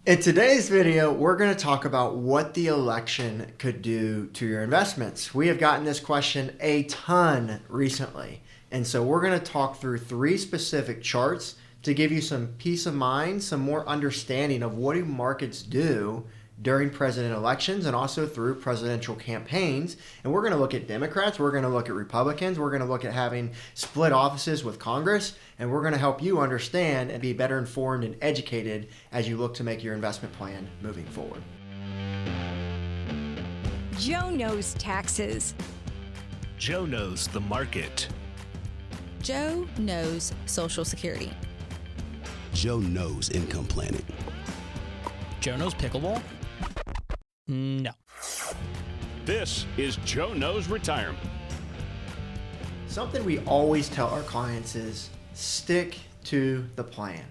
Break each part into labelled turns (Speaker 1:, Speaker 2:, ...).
Speaker 1: In today's video, we're going to talk about what the election could do to your investments. We have gotten this question a ton recently. And so we're going to talk through three specific charts to give you some peace of mind, some more understanding of what do markets do during president elections and also through presidential campaigns. And we're going to look at Democrats, we're going to look at Republicans, we're going to look at having split offices with Congress, and we're going to help you understand and be better informed and educated as you look to make your investment plan moving forward.
Speaker 2: Joe knows taxes.
Speaker 3: Joe knows the market.
Speaker 4: Joe knows Social Security.
Speaker 5: Joe knows income planning.
Speaker 6: Joe knows pickleball? No.
Speaker 7: This is Joe Knows Retirement.
Speaker 1: Something we always tell our clients is stick to the plan.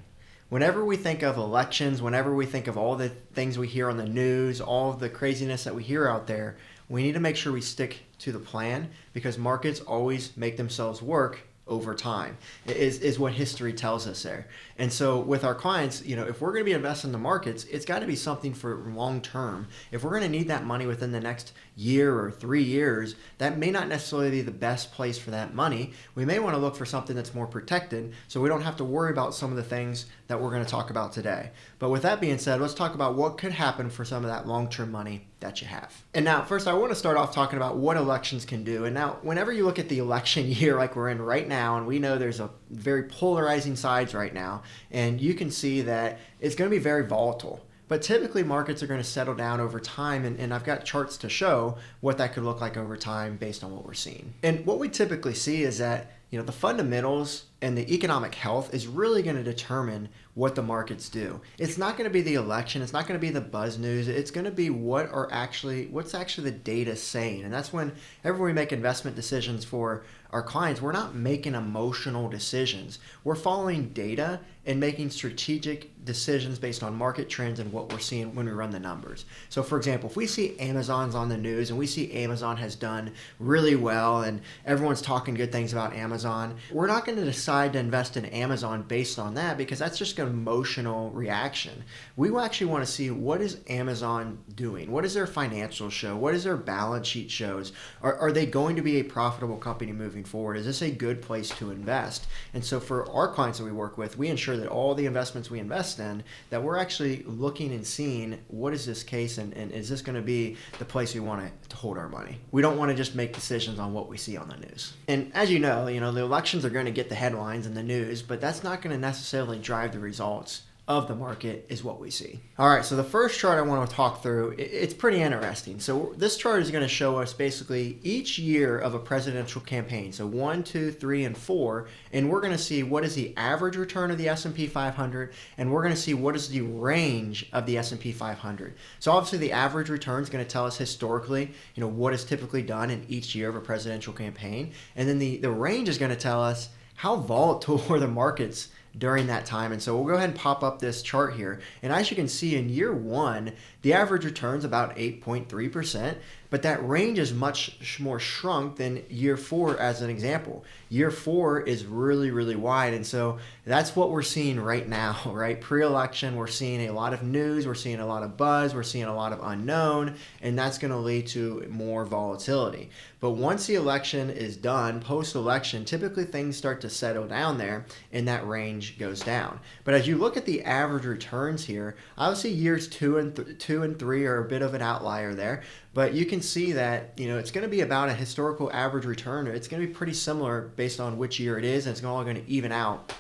Speaker 1: Whenever we think of elections, whenever we think of all the things we hear on the news, all of the craziness that we hear out there, we need to make sure we stick to the plan because markets always make themselves work over time is what history tells us there. And so with our clients, if we're going to be investing in the markets, it's got to be something for long term. If we're going to need that money within the next year or 3 years, that may not necessarily be the best place for that money. We may want to look for something that's more protected so we don't have to worry about some of the things that we're going to talk about today. But with that being said, let's talk about what could happen for some of that long-term money that you have. And now, first, I want to start off talking about what elections can do. And now, whenever you look at the election year like we're in right now, and we know there's a very polarizing sides right now, and you can see that it's going to be very volatile. But typically, markets are going to settle down over time, and I've got charts to show what that could look like over time based on what we're seeing. And what we typically see is that the fundamentals and the economic health is really going to determine what the markets do. It's not going to be the election. It's not going to be the buzz news. It's going to be what's actually the data saying. And that's whenever we make investment decisions for our clients, we're not making emotional decisions. We're following data and making strategic decisions based on market trends and what we're seeing when we run the numbers. So for example, if we see Amazon's on the news and we see Amazon has done really well and everyone's talking good things about Amazon, we're not going to decide to invest in Amazon based on that because that's just an emotional reaction. We actually want to see what is Amazon doing? What does their financials show? What does their balance sheet shows? Are they going to be a profitable company moving forward? Is this a good place to invest? And so for our clients that we work with, we ensure that all the investments we invest in, that we're actually looking and seeing what is this case and is this going to be the place we want to hold our money. We don't want to just make decisions on what we see on the news. And as you know, the elections are going to get the headlines and the news, but that's not going to necessarily drive the results of the market is what we see. All right, so the first chart I want to talk through, it's pretty interesting. So this chart is going to show us basically each year of a presidential campaign. So 1, 2, 3, and 4, and we're going to see what is the average return of the S&P 500, and we're going to see what is the range of the S&P 500. So obviously the average return is going to tell us historically, what is typically done in each year of a presidential campaign, and then the range is going to tell us how volatile were the markets during that time. And so we'll go ahead and pop up this chart here. And as you can see in year 1, the average return is about 8.3%, but that range is much more shrunk than year 4 as an example. Year 4 is really, really wide. And so that's what we're seeing right now, right? Pre-election, we're seeing a lot of news, we're seeing a lot of buzz, we're seeing a lot of unknown, and that's going to lead to more volatility. But once the election is done, post-election, typically things start to settle down there and that range goes down. But as you look at the average returns here, obviously years 2 and 3 are a bit of an outlier there, but you can see that it's going to be about a historical average return. It's going to be pretty similar based on which year it is, and it's all going to even out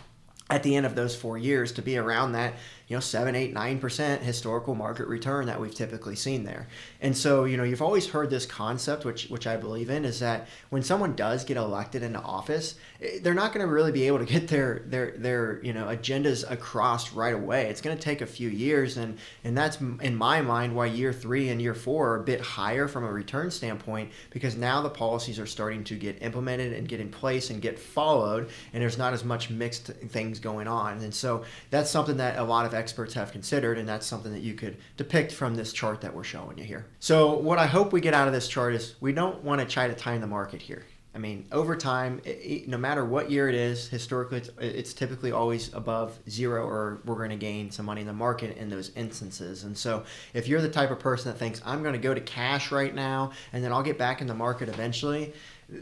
Speaker 1: at the end of those 4 years to be around that 7, 8, 9% historical market return that we've typically seen there. And so, you've always heard this concept, which I believe in, is that when someone does get elected into office, they're not going to really be able to get their agendas across right away. It's going to take a few years, and that's in my mind why year 3 and year 4 are a bit higher from a return standpoint, because now the policies are starting to get implemented and get in place and get followed, and there's not as much mixed things going on. And so that's something that a lot of experts have considered, and that's something that you could depict from this chart that we're showing you here. So what I hope we get out of this chart is we don't want to try to time the market here. I mean, over time, no matter what year it is, historically, it's typically always above zero, or we're going to gain some money in the market in those instances. And so if you're the type of person that thinks, I'm going to go to cash right now, and then I'll get back in the market eventually,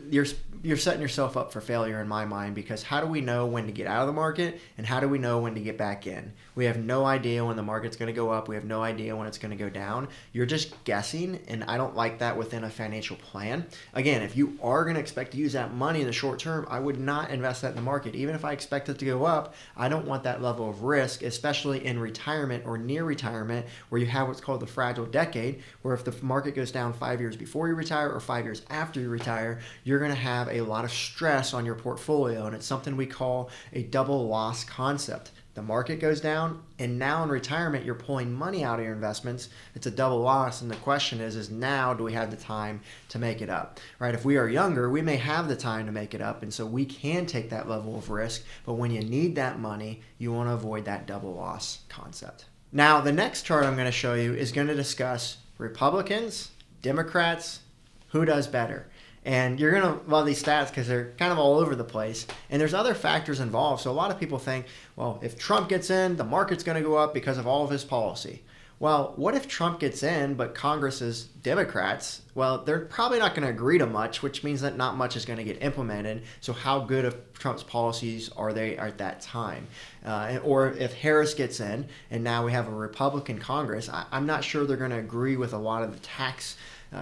Speaker 1: you're setting yourself up for failure in my mind, because how do we know when to get out of the market, and how do we know when to get back in? We have no idea when the market's going to go up. We have no idea when it's going to go down. You're just guessing, and I don't like that within a financial plan. Again, if you are going to expect to use that money in the short term, I would not invest that in the market. Even if I expect it to go up, I don't want that level of risk, especially in retirement or near retirement, where you have what's called the fragile decade, where if the market goes down 5 years before you retire or 5 years after you retire, you're going to have a lot of stress on your portfolio, and it's something we call a double loss concept. The market goes down, and now in retirement, you're pulling money out of your investments. It's a double loss, and the question is now do we have the time to make it up, right? If we are younger, we may have the time to make it up, and so we can take that level of risk, but when you need that money, you want to avoid that double loss concept. Now, the next chart I'm going to show you is going to discuss Republicans, Democrats, who does better. And you're going to love these stats because they're kind of all over the place. And there's other factors involved. So a lot of people think, well, if Trump gets in, the market's going to go up because of all of his policy. Well, what if Trump gets in, but Congress is Democrats? Well, they're probably not going to agree to much, which means that not much is going to get implemented. So how good of Trump's policies are they at that time? Or if Harris gets in, and now we have a Republican Congress, I'm not sure they're going to agree with a lot of the tax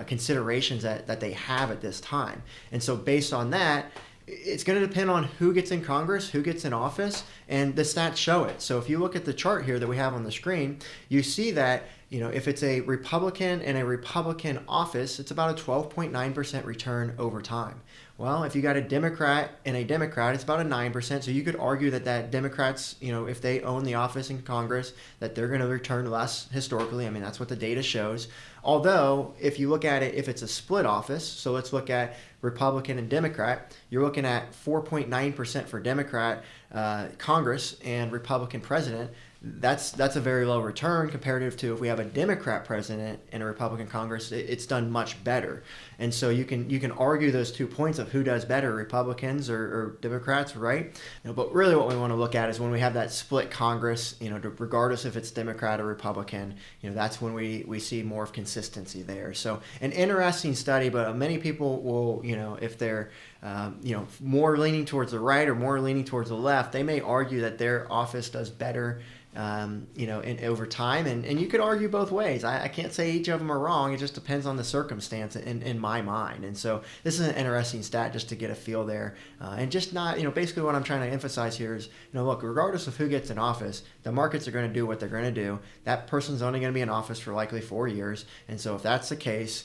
Speaker 1: considerations that they have at this time. And so based on that, it's going to depend on who gets in Congress, who gets in office, and the stats show it. So if you look at the chart here that we have on the screen, you see that, if it's a Republican in a Republican office, it's about a 12.9% return over time. Well, if you got a Democrat and a Democrat, it's about a 9%. So you could argue that Democrats, if they own the office in Congress, that they're going to return less historically. I mean, that's what the data shows. Although, if you look at it, if it's a split office, so let's look at Republican and Democrat, you're looking at 4.9% for Democrat Congress and Republican president. That's a very low return comparative to if we have a Democrat president and a Republican Congress, it's done much better. And so you can argue those 2 points of who does better, Republicans or Democrats, right? But really what we want to look at is when we have that split Congress, regardless if it's Democrat or Republican, that's when we see more of consistency there. So an interesting study, but many people will, if they're more leaning towards the right or more leaning towards the left, they may argue that their office does better over time, and you could argue both ways. I can't say each of them are wrong. It just depends on the circumstance in my mind. And so this is an interesting stat just to get a feel there, and just not, basically what I'm trying to emphasize here is, look, regardless of who gets in office, the markets are going to do what they're going to do. That person's only going to be in office for likely 4 years, and so if that's the case,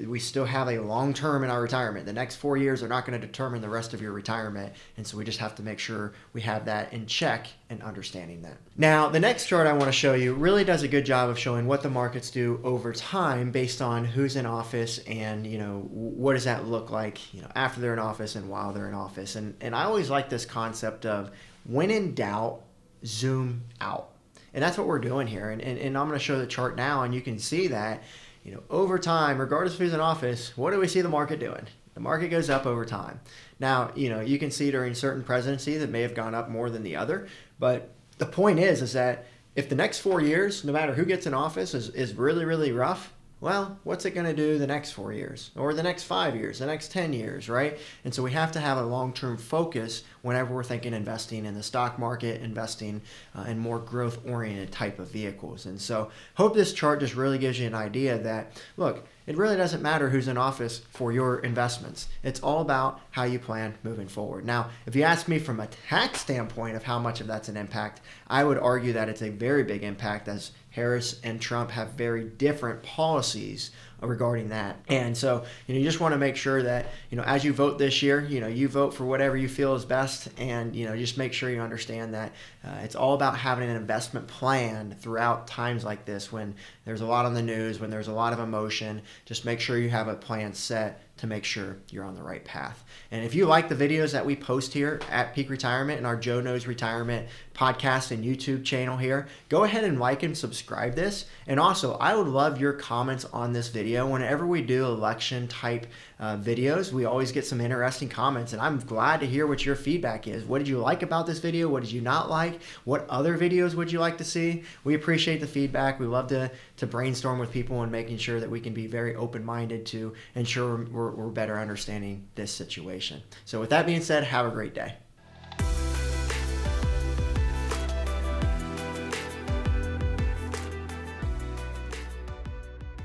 Speaker 1: we still have a long term in our retirement. The next 4 years are not going to determine the rest of your retirement. And so we just have to make sure we have that in check and understanding that. Now, the next chart I want to show you really does a good job of showing what the markets do over time based on who's in office and, what does that look like, after they're in office and while they're in office. And I always like this concept of when in doubt, zoom out. And that's what we're doing here. And I'm going to show the chart now, and you can see that, over time, regardless of who's in office, what do we see the market doing? The market goes up over time. Now, you can see during certain presidency that may have gone up more than the other, but the point is that if the next 4 years, no matter who gets in office, is really, really rough, well, what's it going to do the next 4 years or the next 5 years, the next 10 years, right? And so we have to have a long-term focus whenever we're thinking investing in the stock market, investing in more growth-oriented type of vehicles. And so hope this chart just really gives you an idea that, look, it really doesn't matter who's in office for your investments. It's all about how you plan moving forward. Now, if you ask me from a tax standpoint of how much of that's an impact, I would argue that it's a very big impact, as Harris and Trump have very different policies regarding that. And so, you just want to make sure that, as you vote this year, you vote for whatever you feel is best, and, just make sure you understand that it's all about having an investment plan throughout times like this when there's a lot on the news, when there's a lot of emotion. Just make sure you have a plan set to make sure you're on the right path. And if you like the videos that we post here at Peak Retirement and our Joe Knows Retirement podcast and YouTube channel here, go ahead and like and subscribe this. And also, I would love your comments on this video. Whenever we do election type videos, we always get some interesting comments, and I'm glad to hear what your feedback is. What did you like about this video? What did you not like? What other videos would you like to see? We appreciate the feedback. We love to brainstorm with people and making sure that we can be very open-minded to ensure we're better understanding this situation. So with that being said, have a great day.